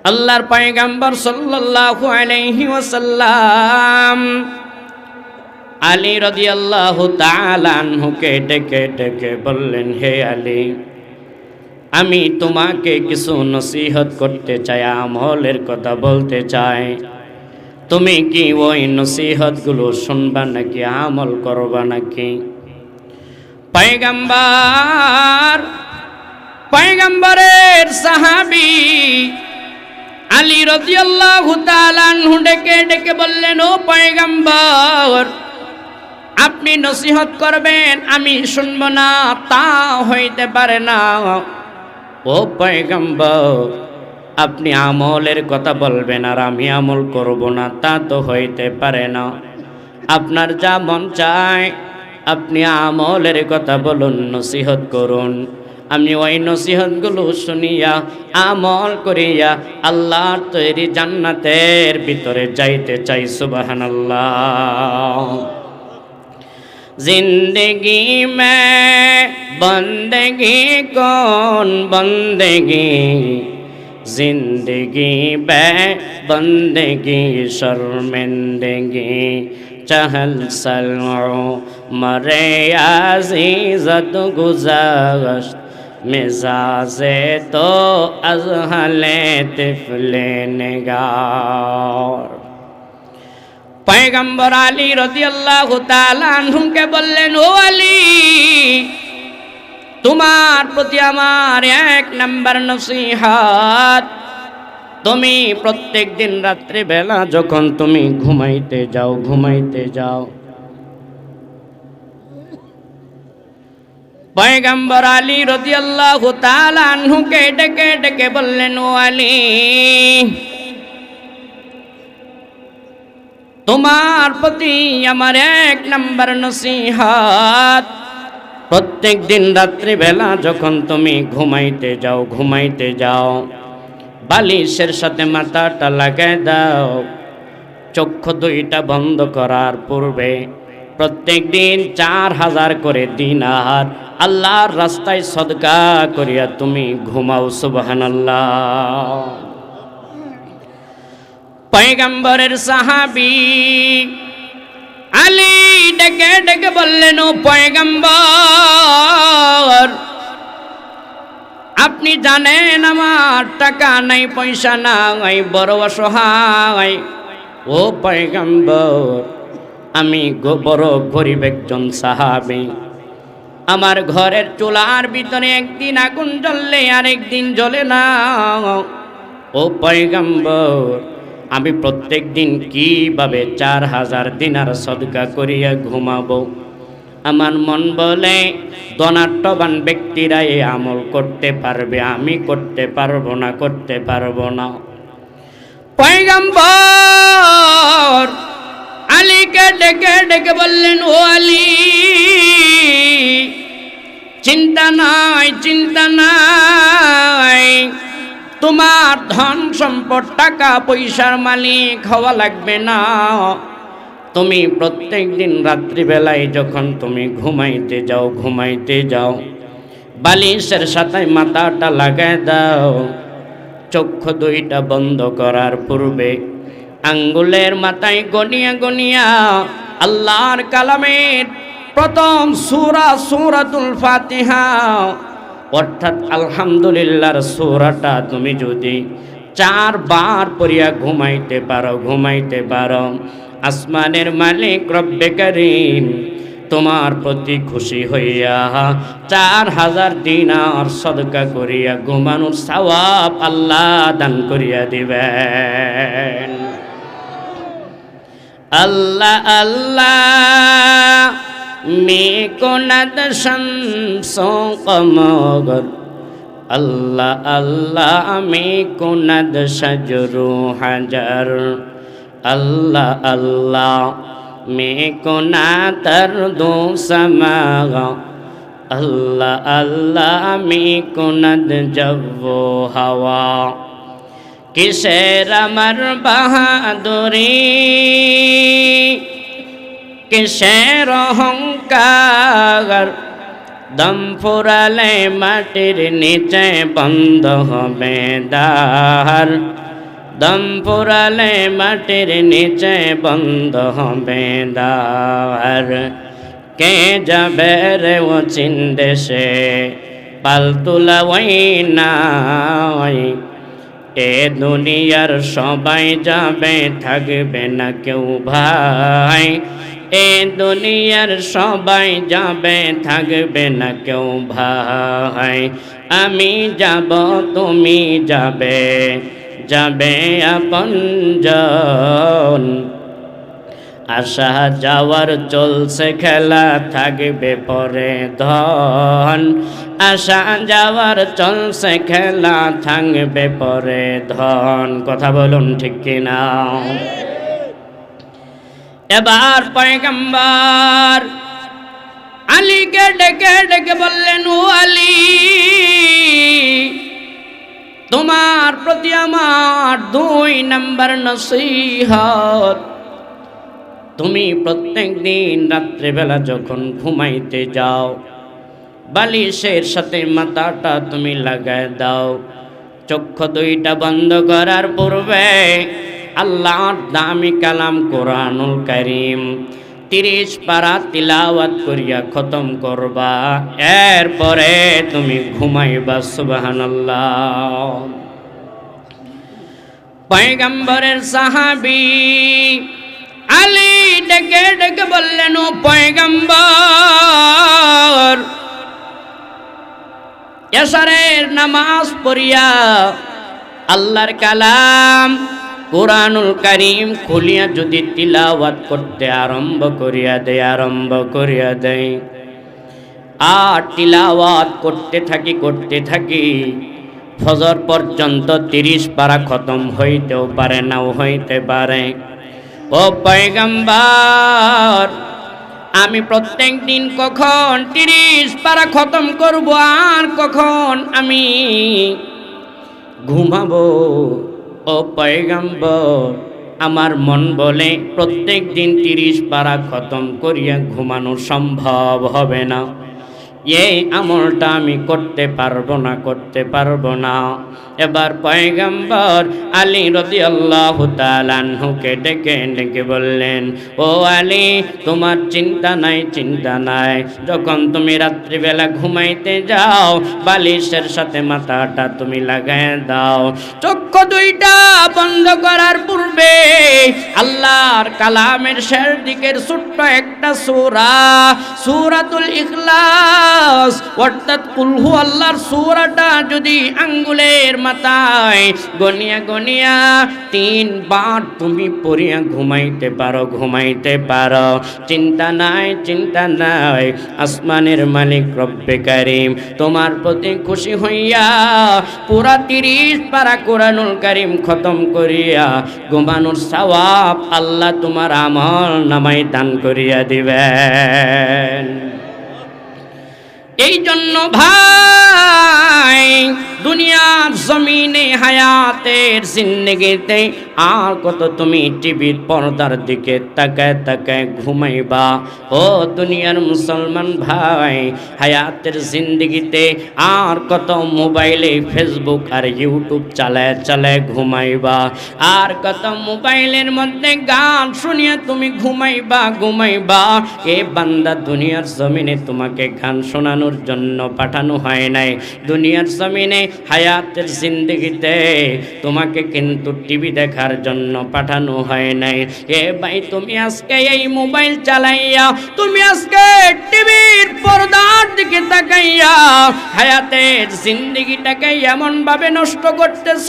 আল্লাহর পয়গম্বর সাল্লাল্লাহু আলাইহি ওয়াসাল্লাম আলী রাদিয়াল্লাহু তাআলা আনহুকে ডেকে ডেকে বললেন, হে আলী, আমি তোমাকে কিছু নসিহত করতে চাই, আমলের কথা বলতে চাই। তুমি কি ওই নসিহতগুলো শুনবা নাকি আমল করবা নাকি? পয়গম্বরের সাহাবী আলী রাদিয়াল্লাহু তাআলা আনহু ডেকে ডেকে বললেন, ও পয়গম্বর, আপনি নসিহত করবেন, আমি শুনব না, তা হইতে পারে না। ও পয়গম্বর, আপনি আমলের কথা বলবেন আর আমি আমল করব না, তা তো হইতে পারে না। আপনার যা মন চায় আপনি আমলের কথা বলুন, নসিহত করুন। আমি ওই নসিহতগুলো শুনিয়া আমল করিয়া আল্লাহর তৈরি জান্নাতের ভিতরে যাইতে চাই। সুবহানাল্লাহ। जिंदगी में बंदगी कौन बंदगी, जिंदगी बे बंदगी शर्मिंदगी, चहल सलो मरे अज़ीज़त गुज़श्त मिजाजे तो अज़हले तिफले निगार। পয়গম্বর আলী রাদিয়াল্লাহু তাআলা আনহুকে বললেন, ও আলী, তোমার প্রতি আমার এক নাম্বার নসিহত, তুমি প্রত্যেক দিন রাত্রি বেলা যখন তুমি ঘুমাইতে যাও পয়গম্বর আলী রাদিয়াল্লাহু তাআলা আনহুকে ডেকে ডেকে বললেন, ও আলী, তোমার প্রতি আমার এক নাম্বার নসিহত, প্রত্যেক দিন রাত্রি বেলা যখন তুমি ঘুমাইতে যাও বালিশের সাথে মাথাটা লাগাই দাও, চক্ষু দুইটা বন্ধ করার পূর্বে প্রত্যেক দিন 4000 করে দিনার আল্লাহর রাস্তায় সদকা করিয়া তুমি ঘুমাও। সুবহানাল্লাহ। পয়গম্বরের সাহাবী আলী ডেকে ডেকে বললেন, ও পয়গম্বর, আপনি জানেন আমার টাকা নাই, পয়সা নাই, বড় অসহায়। ও পয়গম্বর, আমি বড় গরিব একজন সাহাবী, আমার ঘরের চুলার ভিতরে একদিন আগুন জ্বললে আরেকদিন জ্বলে না। ও পয়গম্বর, আমি প্রত্যেক দিন কিভাবে 4000 দিনার সদকা করিয়া ঘুমাবো? আমার মন বলে ধনাঢ্যবান ব্যক্তিরা এই আমল করতে পারবে, আমি করতে পারবো না। পয়গম্বর আলীকে ডেকে ডেকে বললেন, ও আলী, চিন্তা নাই, তোমার ধন সম্পদ টাকা পয়সার মালিক হওয়া লাগবে না। তুমি প্রত্যেক দিন রাত্রিবেলায় যখন তুমি ঘুমাইতে যাও বালিশের সাথে মাথাটা লাগাই দাও, চক্ষু দুইটা বন্ধ করার পূর্বে আঙ্গুলের মাথায় গনিয়া আল্লাহর কালামের প্রথম সূরা সূরাতুল ফাতিহা অর্থাৎ আলহামদুলিল্লাহর সূরাটা তুমি যদি 4 বার পড়িয়া ঘুমাইতে পারো, আসমানের মালিক রব্বে করিম তোমার প্রতি খুশি হইয়া 4000 দিনার সদকা করিয়া ঘুমানোর সওয়াব আল্লাহ দান করিয়া দিবেন। আল্লাহ আল্লাহ में कोनद शम्सो कमर, अल्लाह अल्लाह में कोनद शजरो हजर, अल्लाह अल्लाह में कोनातर दो समा, अल्लाह अल्लाह में कोनद जव्वो हवा, किसेर अमर बहादुरी কিসের অহংকার, দম ফুরালে মাটির নিচে বন্ধ হবে দ্বার, দম ফুরালে মাটির নিচে বন্ধ হবে দ্বার। কে যাবে রে ও চীন দেশে পালতুলা ওই নাই। এ দুনিয়ার সবাই যাবে থাকবে না কেউ ভাই। এ দুনিয়ার সবাই যাবে থাকবে না কেউ ভাই। আমি যাব তুমি যাবে, যাবে আপনজন। আসা যাওয়ার চলছে খেলা থাকবে পরে ধন। আসা যাওয়ার চলছে খেলা থাকবে পরে ধন। কথা বলুন ঠিক কিনা? এবার পয়গম্বর আলীকে ডেকে ডেকে বললেন, ও আলী, তোমার প্রতি আমার 2 নম্বর নসিহত। তুমি প্রত্যেক দিন রাত্রেবেলা যখন ঘুমাইতে যাও, বালিশের সাথে মাথাটা তুমি লাগায় দাও। চক্ষু 2টা বন্ধ করার পূর্বে আল্লাহর দামি কালাম কোরআনুল কারীম 30 পারা তিলাওয়াত করিয়া খতম করবা। এরপরে তুমি ঘুমাইবা। সুবহানাল্লাহ। পয়গম্বরের সাহাবী আলী ডেকে ডেকে বললেন, ও পয়গম্বর, এশারের নামাজ পড়িয়া আল্লাহর কালাম কোরআনুল কারীম খুলিয়া যদি তিলাওয়াত করতে আরম্ভ করিয়া দেয় আর তিলাওয়াত করতে থাকি ফজর পর্যন্ত 30 পারা খতম হইতেও পারে, নাও হইতে পারে। ও পয়গম্বর, আমি প্রত্যেক দিন কখন 30 পারা খতম করব আর কখন আমি ঘুমাবো? ও পয়গম্বর, আমার মন বলে প্রত্যেক দিন 30 পারা খতম করিয়া ঘুমানো সম্ভব হবে না। এই আমলটা আমি করতে পারবো না। এবার পয়গম্বর আলী রাদিয়াল্লাহু তাআলা আনহুকে ডেকে ডেকে বললেন, ও আলী, তোমার চিন্তা নাই। যখন তুমি রাত্রিবেলা ঘুমাইতে যাও, বালিশের সাথে মাথাটা তুমি লাগায় দাও। চক্ষু 2টা বন্ধ করার পূর্বে আল্লাহর কালামের শেষ দিকের ছোট্ট একটা সূরা, সূরাতুল ইখলাস অর্থাৎ কুল হু আল্লাহর সূরাটা যদি আঙ্গুলের মাথায় গনিয়া 3 বার তুমি পড়িয়া ঘুমাইতে পারো। চিন্তা নাই। আসমানের মালিক রব্বে কারীম তোমার প্রতি খুশি হইয়া পুরা 30 পারা কোরআনুল কারীম খতম করিয়া ঘুমানোর সওয়াব আল্লাহ তোমার আমল নামায় দান করিয়া দিবেন। এই জন্য ভাই, দুনিয়ার জমিনে হায়াতের জিন্দেগিতে আর কত তুমি টিভির পর্দার দিকে তাকায় ঘুমাইবা? ও দুনিয়ার মুসলমান ভাই, হায়াতের জিন্দেগিতে আর কত মোবাইলে ফেসবুক আর ইউটিউব চালায় ঘুমাইবা? আর কত মোবাইলের মধ্যে গান শুনিয়া তুমি ঘুমাইবা? এ বান্দা, দুনিয়ার জমিনে তোমাকে গান শোনানোর জন্য পাঠানো হয় নাই। দুনিয়ার জমিনে হায়াতের জিন্দেগিতে তোমাকে কিন্তু টিভি দেখার জন্য পাঠানো হয় নাই। এ ভাই, তুমি আজকে এই মোবাইল চালাইয়া, তুমি আজকে টিভির পর্দার দিকে তাকাইয়া হায়াতের জিন্দেগিটাকে এমন ভাবে নষ্ট করতেছ,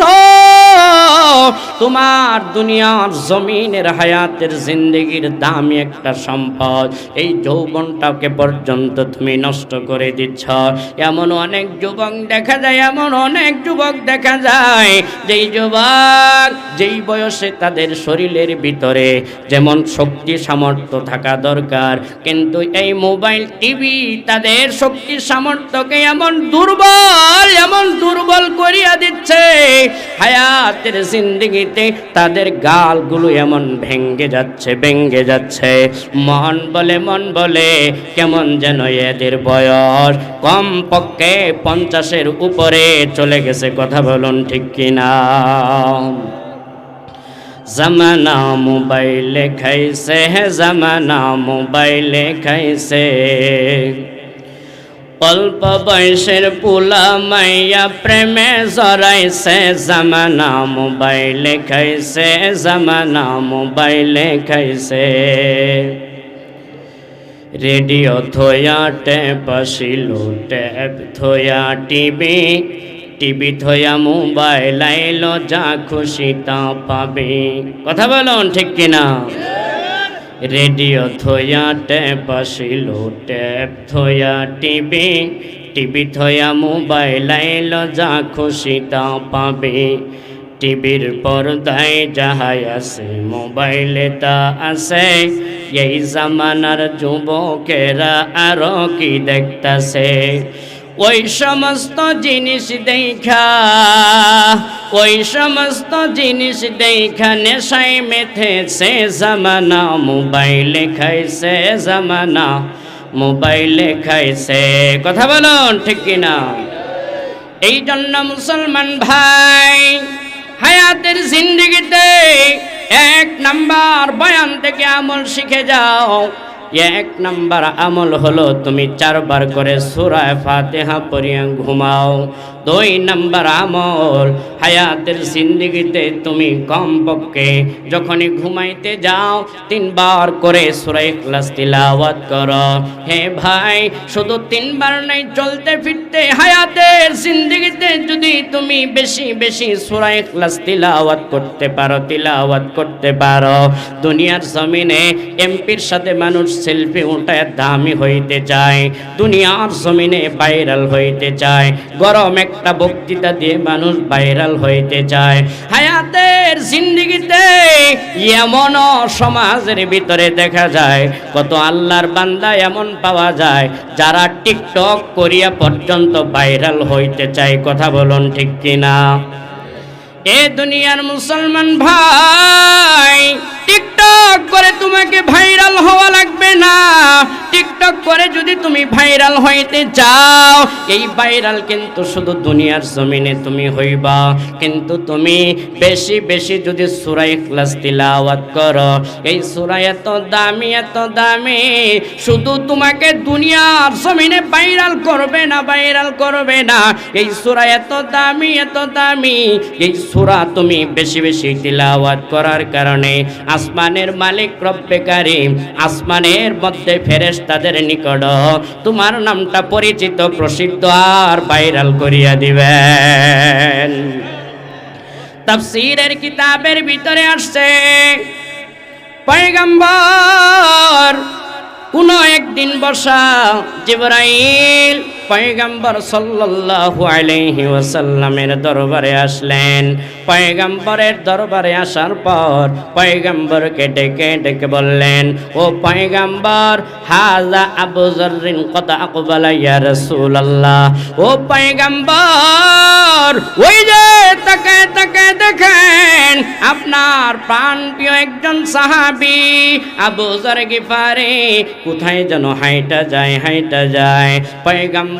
তোমার দুনিয়ার জমিনের হায়াতের জিন্দেগির দামি একটা সম্পদ, এই যৌবনটাকে পর্যন্ত তুমি নষ্ট করে দিচ্ছ। এমন অনেক যুবক দেখা যায় যেই যুবক যেই বয়সে তাদের শরীরের ভিতরে যেমন শক্তি সামর্থ্য থাকা দরকার, কিন্তু এই মোবাইল টিভি তাদের শক্তি সামর্থ্যকে এমন দুর্বল করিয়া দিচ্ছে। হায়াতের জিন্দেগিতে তাদের গালগুলো এমন ভেঙ্গে যাচ্ছে। মন বলে কেমন যেন এদের বয়স কম পক্ষে 50-এর উপরে চলে গেছে। কথা বলুন ঠিক কিনা? জামানা মোবাইলে খাইছে, জামানা মোবাইলে খাইছে। অল্প বয়সের পোলা মাইয়া প্রেমে জড়াইছে, জামানা মোবাইলে খাইছে, জামানা মোবাইলে খাইছে। রেডিও থয়া ট্যাপ আসিল, ট্যাপ থয়া টিভি, টিভি থয়া মোবাইল আইলো, যা খুশি তা পাবে। কথা বলুন ঠিক কিনা? রেডিও থয়া ট্যাপ আসিল, ট্যাপ থয়া টিভি, টিভি থয়া মোবাইল আইলো, যা খুশি তা পাবে। টিভির পর্দায় যাহাই আছে, মোবাইলে তা আছে। এই জামানার যুবকেরা আরো কি দেখতাছে? ওই সমস্ত জিনিস দেখা, ওই সমস্ত জিনিস দেখা নেশায় মেথেছে, জামানা মোবাইলে খাইছে, জামানা মোবাইলে খাইছে। কথা বলুন ঠিক কিনা? এই জন্য মুসলমান ভাই, হায়াতের জিন্দেগিতে 1 নাম্বার বয়ান থেকে আমল শিখে যাও। 1 নাম্বার আমল হলো তুমি 4 বার করে সূরা ফাতিহা পড়িয়া ঘুমাও। 2 নাম্বার আমল, হায়াতের জিন্দেগিতে তুমি কমপক্ষে যখনই ঘুমাইতে যাও 3 বার করে সূরা ইখলাস তিলাওয়াত করো। হে ভাই, শুধু 3 বার নাই, চলতে ফিরতে হায়াতের জিন্দেগিতে যদি তুমি বেশি বেশি সূরা ইখলাস তিলাওয়াত করতে পারো, দুনিয়ার জমিনে এমপির সাথে মানুষ সেলফি উঠায় দামি হইতে চায়, দুনিয়ার জমিনে ভাইরাল হইতে চায়, গরম একটা বক্তৃতা দিয়ে মানুষ ভাইরাল হইতে চায়। হায়াতের জিন্দেগিতে এমন সমাজের ভিতরে দেখা যায়, কত আল্লাহর বান্দা এমন পাওয়া যায় যারা টিকটক করিয়া পর্যন্ত ভাইরাল হইতে চায়। কথা বলুন ঠিক কিনা? এ দুনিয়ার মুসলমান ভাই, টিকটক করে তোমাকে ভাইরাল হওয়া লাগবে না। টিকটক করে যদি তুমি ভাইরাল হইতে চাও, এই ভাইরাল কিন্তু শুধু দুনিয়ার জমিনে তুমি হইবা, কিন্তু তুমি বেশি বেশি যদি সূরা ইখলাস তিলাওয়াত করো, এই সূরা এত দামি, এত দামি, শুধু তোমাকে দুনিয়ার জমিনে ভাইরাল করবে না। এই সূরা এত দামি, এত দামি, এই সূরা তুমি বেশি বেশি তিলাওয়াত করার কারণে আসমানের মালিক রব্বে কারীম আসমানের মধ্যে ফেরেশতাদের নিকট তোমার নামটা পরিচিত, প্রসিদ্ধ আর ভাইরাল করিয়া দিবেন। তাফসীরের কিতাবের ভিতরে আসছে, পয়গম্বর কোন একদিন বসা জিবরাইল পয়গম্বর সাল্লাল্লাহু আলাইহি ওয়াসাল্লামের দরবারে আসলেন। পয়গম্বরের দরবারে আসার পর পয়গম্বরকে ডেকে ডেকে বললেন, ও পয়গম্বর, হাযা আবু যররিন কদ আকবালা ইয়া রাসূলুল্লাহ। ও পয়গম্বর, ওই যে তাকে তাকে দেখেন, আপনার প্রাণপ্রিয় একজন সাহাবী আবু যর গিফারি কোথায় যেন হাইটা যায়। পয়গম্বর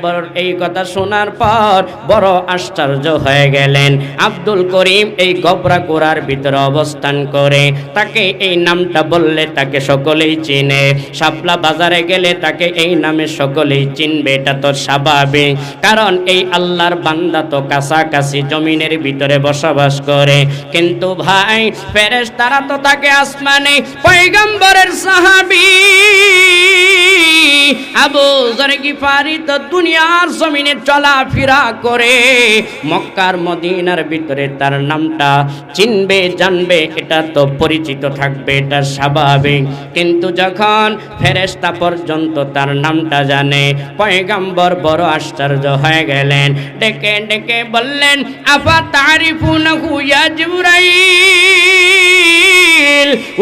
এই কথা শোনার পর বড় আশ্চর্য হয়ে গেলেন। আব্দুল করিম এই গবরা কোরার ভিতরে অবস্থান করে, তাকে এই নামটা বললে তাকে সকলেই চিনে, শাপলা বাজারে গেলে তাকে এই নামে সকলেই চিনবে, এটা তো স্বাভাবিক, কারণ এই আল্লাহর বান্দা তো কাছাকাছি জমিনের ভিতরে বসবাস করে। কিন্তু ভাই, ফেরেশতারা তো তাকে আসমানে পয়গম্বরের সাহাবী আবু যর গিফারি তো দুনিয়ার জমিনে চলাফেরা করে, মক্কার মদিনার ভিতরে তার নামটা চিনবে, জানবে, এটা তো পরিচিত থাকবে, এটা স্বাভাবিক। কিন্তু যখন ফেরেশতা পর্যন্ত তার নামটা জানে, পয়গম্বর বড় আশ্চর্য হয়ে গেলেন। ডেকে ডেকে বললেন, আফা তারিফুনাহু ইয়া জিবরাইল,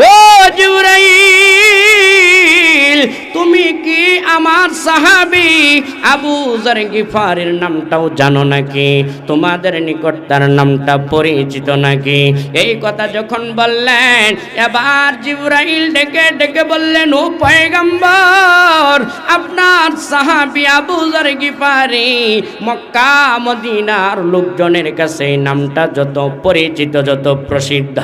ও জিবরাইল, তুমি কি আমার সাহাবী আবু যর গিফারির নামটাও জানো নাকি? তোমাদের নিকট তার নামটা পরিচিত নাকি? এই কথা যখন বললেন, এবার জিবরাইল ডেকে ডেকে বললেন, ও পয়গম্বর, আপনার সাহাবী আবু যর গিফারি মক্কা মদিনার লোকজনের কাছে এই নামটা যত পরিচিত, যত প্রসিদ্ধ,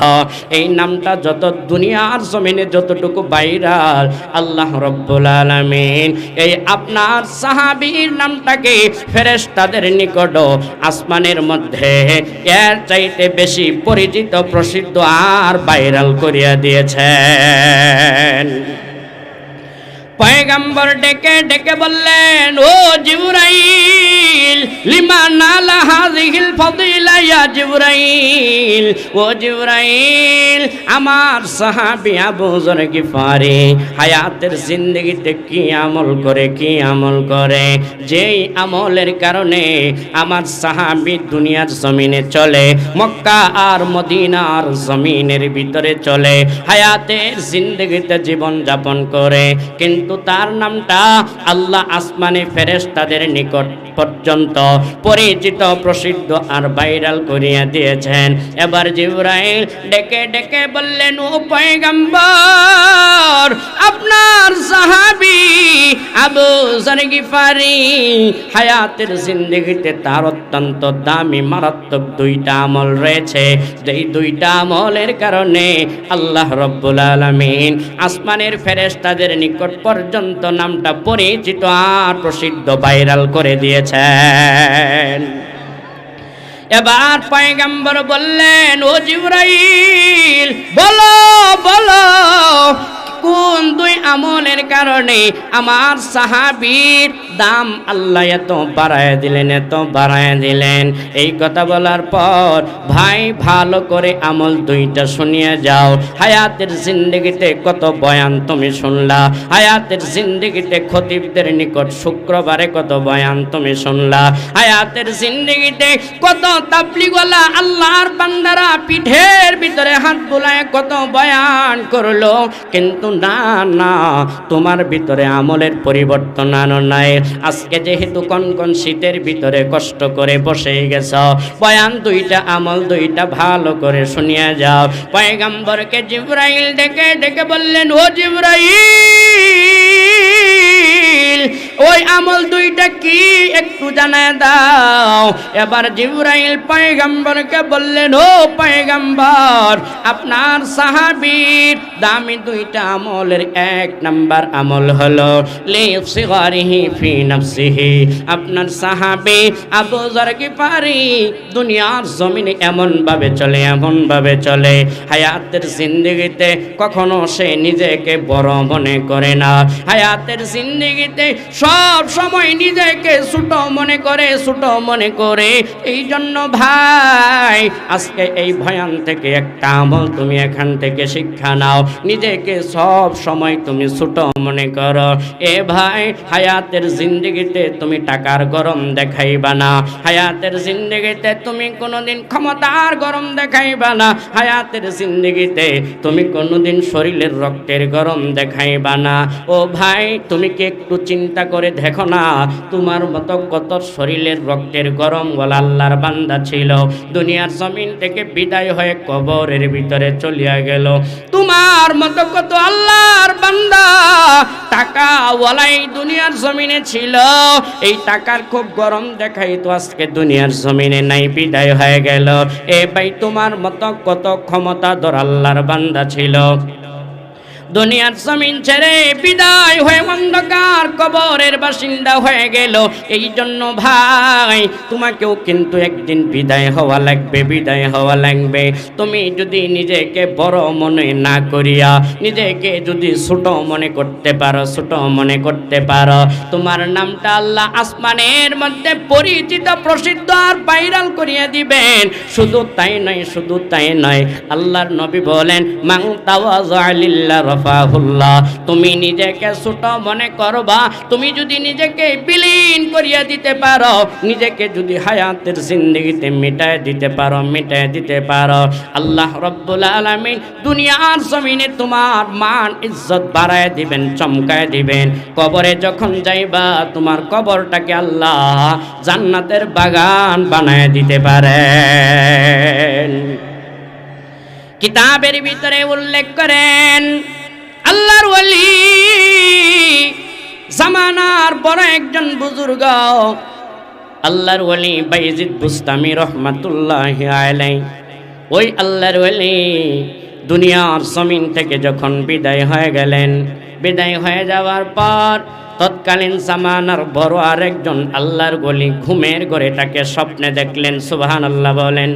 এই নামটা যত দুনিয়ার জমিনে যতটুকু ভাইরাল, আল্লাহ রব্বুল আলামিন এই আপনার সাহাবীর নামটাকে ফেরেশতাদের নিকট আসমানের মধ্যে এর চাইতে বেশি পরিচিত, প্রসিদ্ধ আর ভাইরাল করিয়া দিয়েছেন। পয়গম্বর ডেকে ডেকে বললেন, ও জিবরাইল, লিমা নালা হাযিহিল ফাদিলা ইয়া জিবরাইল, ও জিবরাইল, আমার সাহাবী আবু যর গিফারি হায়াতের জিন্দেগিতে কি আমল করে যেই আমলের কারণে আমার সাহাবী দুনিয়ার জমিনে চলে, মক্কা আর মদিনার জমিনের ভিতরে চলে, হায়াতের জিন্দেগিতে জীবন যাপন করে, কিন্তু তার নামটা আল্লাহ আসমানে ফেরেশতাদের নিকট পর্যন্ত পরিচিত, প্রসিদ্ধ আর ভাইরাল করিয়া দিয়েছেন। এবার জিবরাইল ডেকে ডেকে বললেন, ও পয়গম্বর, আপনার সাহাবী আবু যর গিফারি হায়াতের জিন্দেগিতে তার অত্যন্ত দামি মারাত্মক দুইটা আমল রয়েছে, যেই দুইটা আমলের কারণে আল্লাহ রব্বুল আলামিন আসমানের ফেরেশতাদের নিকট পর্যন্ত নামটা পরিচিত আর প্রসিদ্ধ, ভাইরাল করে দিয়েছেন। এবার পয়গম্বর বললেন, ও জিবরাইল, বলো বলো, কোন দুই আমলের কারণে আমার সাহাবীর দাম আল্লাহ এত বাড়ায় দিলেন? এই কথা বলার পর ভাই ভালো করে আমল দুইটা শুনিয়ে যাও। হায়াতের জিন্দেগিতে কত বয়ান তুমি শুনলা, হায়াতের জিন্দেগিতে খতিবদের নিকট শুক্রবারে কত বয়ান তুমি শুনলা, হায়াতের জিন্দেগিতে কত তাবলীগওয়ালা আল্লাহর বান্দারা পিঠের ভিতরে হাত বুলায় কত বয়ান করলো, কিন্তু না, তোমার ভিতরে আমলের পরিবর্তন আনো নাই। আজকে যেহেতু কনকন শীতের ভিতরে কষ্ট করে বসে গেছ, বয়ান দুইটা আমল দুইটা ভালো করে শুনিয়া যাও। পয়গম্বরকে জিবরাইল ডেকে ডেকে বললেন, ও জিবরাইল, ওই আমল দুইটা কি একটু জানায় দাও। এবার জিবরাইল পয়গম্বরকে বললেন, ও পয়গম্বর, আপনার সাহাবীর দামি দুইটা আমলের এক নাম্বার আমল হলো লিফসিগারিহি ফি নাফসিহি। আপনার সাহাবী আবু যর গিফারি দুনিয়ার জমিনে এমন ভাবে চলে, হায়াতের জিন্দেগিতে কখনো সে নিজেকে বড় মনে করে না, হায়াতের জিন্দেগিতে সব সময় নিজেকে ছোট মনে করে। এই জন্য ভাই, আজকে এই ভয়ান থেকে একটা আমল তুমি এখান থেকে শিক্ষা নাও, নিজেকে সব সময় তুমি ছোট মনে করো। এ ভাই, হায়াতের জিন্দেগিতে তুমি টাকার গরম দেখাইবা না, হায়াতের জিন্দেগিতে তুমি কোনোদিন ক্ষমতার গরম দেখাইবা না, হায়াতের জিন্দেগিতে তুমি কোনোদিন শরীরের রক্তের গরম দেখাইবা না। ও ভাই, তুমি কি একটু চিন্তা করে দেখো না, তোমার মতো কত শরীরের রক্তের গরম বলা আল্লাহর বান্দা ছিল, দুনিয়ার জমিন থেকে বিদায় হয়ে কবরের ভিতরে চলিয়া গেল। তোমার মতো কত আল্লাহর বান্দা টাকা ওয়ালাই দুনিয়ার জমিনে ছিল, এই টাকার খুব গরম দেখাই তো আজকে দুনিয়ার জমিনে নাই, বিদায় হয়ে গেল। এ ভাই, তোমার মতো কত ক্ষমতাধর আল্লাহর বান্দা ছিল, দুনিয়ার জমিন ছেড়ে বিদায় হয়ে অন্ধকার কবরের বাসিন্দা হয়ে গেল। এই জন্য ভাই, তোমাকেও কিন্তু একদিন বিদায় হওয়া লাগবে। তুমি যদি নিজেকে বড় মনে না করিয়া নিজেকে যদি ছোট মনে করতে পারো, তোমার নামটা আল্লাহ আসমানের মধ্যে পরিচিত, প্রসিদ্ধ আর ভাইরাল করিয়া দিবেন। শুধু তাই নয়, আল্লাহর নবী বলেন, মান তাওয়াযা লিল্লাহ সাফাহুল্লাহ। তুমি নিজেকে ছোট মনে করবা, তুমি যদি নিজেকে বিলীন করিয়া দিতে পারো, নিজেকে যদি হায়াতের জিন্দেগিতে মিটায় দিতে পারো, আল্লাহ রব্বুল আলামিন দুনিয়ার জমিনে তোমার মান ইজ্জত বাড়ায় দিবেন, চমকায় দিবেন। কবরে যখন যাইবা তোমার কবরটাকে আল্লাহ জান্নাতের বাগান বানায় দিতে পারেন। কিতাবের ভিতরে উল্লেখ করেন আল্লাহর ওয়ালি জামানার বড় একজন বুজুর্গ আল্লাহর ওয়ালি বাইজিদ বুস্তামি রহমাতুল্লাহি আলাইহি। ওই আল্লাহর ওয়ালি দুনিয়ার জমিন থেকে যখন বিদায় হয়ে গেলেন, বিদায় হয়ে যাওয়ার পর তৎকালীন জামানার বড় আরেকজন আল্লাহর ওয়ালি ঘুমের ঘরে তাকে স্বপ্নে দেখলেন। সুবহানাল্লাহ বলেন।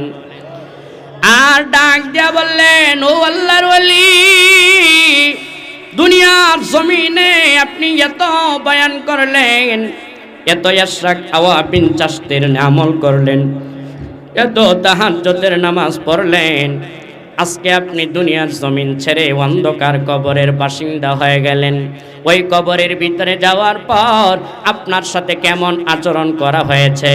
আর ডাক দিয়া বললেন, ও আল্লাহর ওয়ালি, দুনিয়ার জমিনে আপনি এত বয়ান করলেন, এত ইশরাক আওয়াবিন চাষতের আমল করলেন, এত তাহাজ্জুদের নামাজ পড়লেন, আজকে আপনি দুনিয়ার জমিন ছেড়ে অন্ধকার কবরের বাসিন্দা হয়ে গেলেন। ওই কবরের ভিতরে যাওয়ার পর আপনার সাথে কেমন আচরণ করা হয়েছে?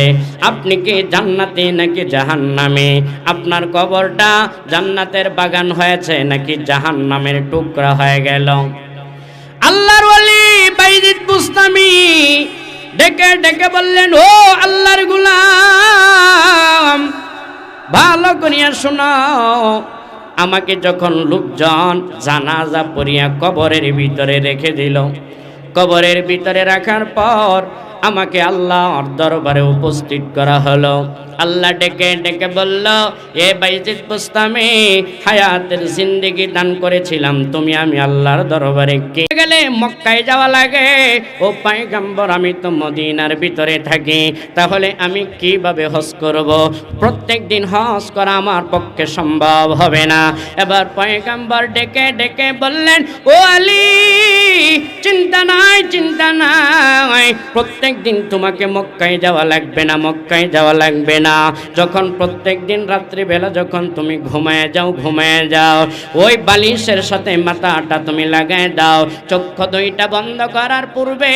আপনি কি জান্নাতে নাকি জাহান্নামে? আপনার কবরটা জান্নাতের বাগান হয়েছে নাকি জাহান্নামের টুকরা হয়ে গেল? আল্লাহর ওয়ালি বাইজিদ বুস্তামি ডেকে ডেকে বললেন, ও আল্লাহর গোলাম, ভালো করিয়া শোনাও। আমাকে যখন লোকজন জানাজা পড়িয়া কবরের ভিতরে রেখে দিল, কবরের ভিতরে রাখার পর আমাকে আল্লাহর দরবারে উপস্থিত করা হলো। আল্লাহ ডেকে ডেকে বলল, এ বাইজিদ বুস্তামি, হায়াতের জিন্দেগি দান করেছিলাম তুমি, আমি আল্লাহর দরবারে কে গেলে মক্কায় যাওয়া লাগে। ও পয়গম্বর, আমি তো মদিনার ভিতরে থাকি, তাহলে আমি কিভাবে হজ করব? প্রত্যেক দিন হজ করা আমার পক্ষে সম্ভব হবে না। এবার পয়গম্বর ডেকে ডেকে বললেন, ও আলী, চিন্তা নাই, চিন্তা নাই, প্রত্যেক দিন তোমাকে মক্কায় যাওয়া লাগবে না, মক্কায় যাওয়া লাগবে না। যখন প্রত্যেক দিন রাত্রিবেলা যখন তুমি ঘুমায় যাও, ওই বালিশের সাথে মাথাটা তুমি লাগায় দাও। চক্ষু দুইটা বন্ধ করার পূর্বে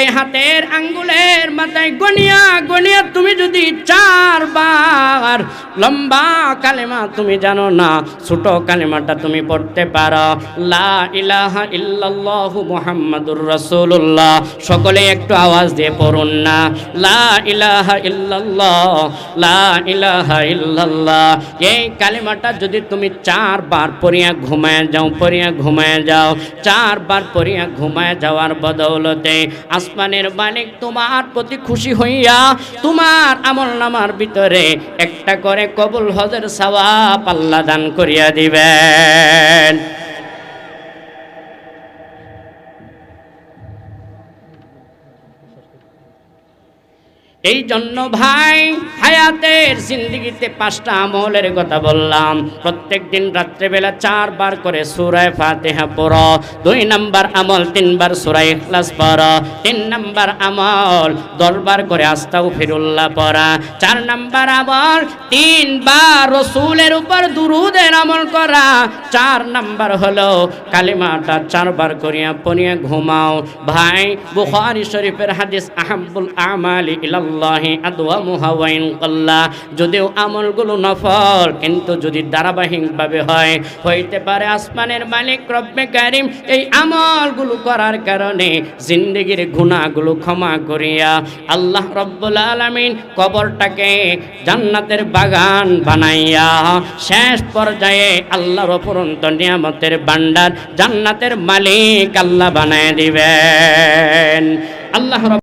এই হাতের আঙ্গুলের মাথায় গনিয়া গনিয়া তুমি যদি 4 বার লম্বা কালেমা, তুমি জানো না ছোট কালেমাটা তুমি পড়তে পারো, লা ইলাহা ইল্লাল্লাহু মুহাম্মাদুর রাসূলুল্লাহ। সকলে একটু আওয়াজ দিয়ে পড়ুন না, লা ইলাহা ইল্লাল্লাহ, লা ইলাহা ইল্লাল্লাহ। এই কালেমাটা যদি তুমি 4 বার পড়িয়া ঘুমায় যাও, 4 বার পড়িয়া ঘুমায় যাওয়ার বদৌলতে আসমানের মালিক তোমার প্রতি খুশি হইয়া তোমার আমলনামার ভিতরে একটা করে কবুল হজের সওয়াব আল্লাহ দান করিয়া দিবেন। এই জন্য ভাই, হায়াতের জিন্দেগিতে 5টা আমলের কথা বললাম। প্রত্যেক দিন রাত্রেবেলা 4 বার করে সূরা ফাতিহা পড়ো। 2 নাম্বার আমল 3 বার সূরা ইখলাস পড়ো। 3 নাম্বার আমল 10 বার করে আস্তাগফিরুল্লাহ পড়া। 4 নাম্বার আমল 3 বার রাসূলের উপর দুরূদের আমল করা। 4 নাম্বার হলো কালিমাটা 4 বার করিয়া পড়িয়া ঘুমাও। ভাই, বুখারী শরীফের হাদিস, আহাব্বুল আমালি ইলাল্লাহ যদিও আমলগুলো নফল, কিন্তু যদি ধারাবাহিকভাবে হয়, হইতে পারে আসমানের মালিক রব্বে কারিম এই আমলগুলো করার কারণে জিন্দেগির গুনাহগুলো ক্ষমা করিয়া আল্লাহ রব্বুল আলামিন কবরটাকে জান্নাতের বাগান বানাইয়া শেষ পর্যায়ে আল্লাহর অপরন্ত নিয়ামতের ভান্ডার জান্নাতের মালিক আল্লাহ বানায় দিবেন। আল্লাহ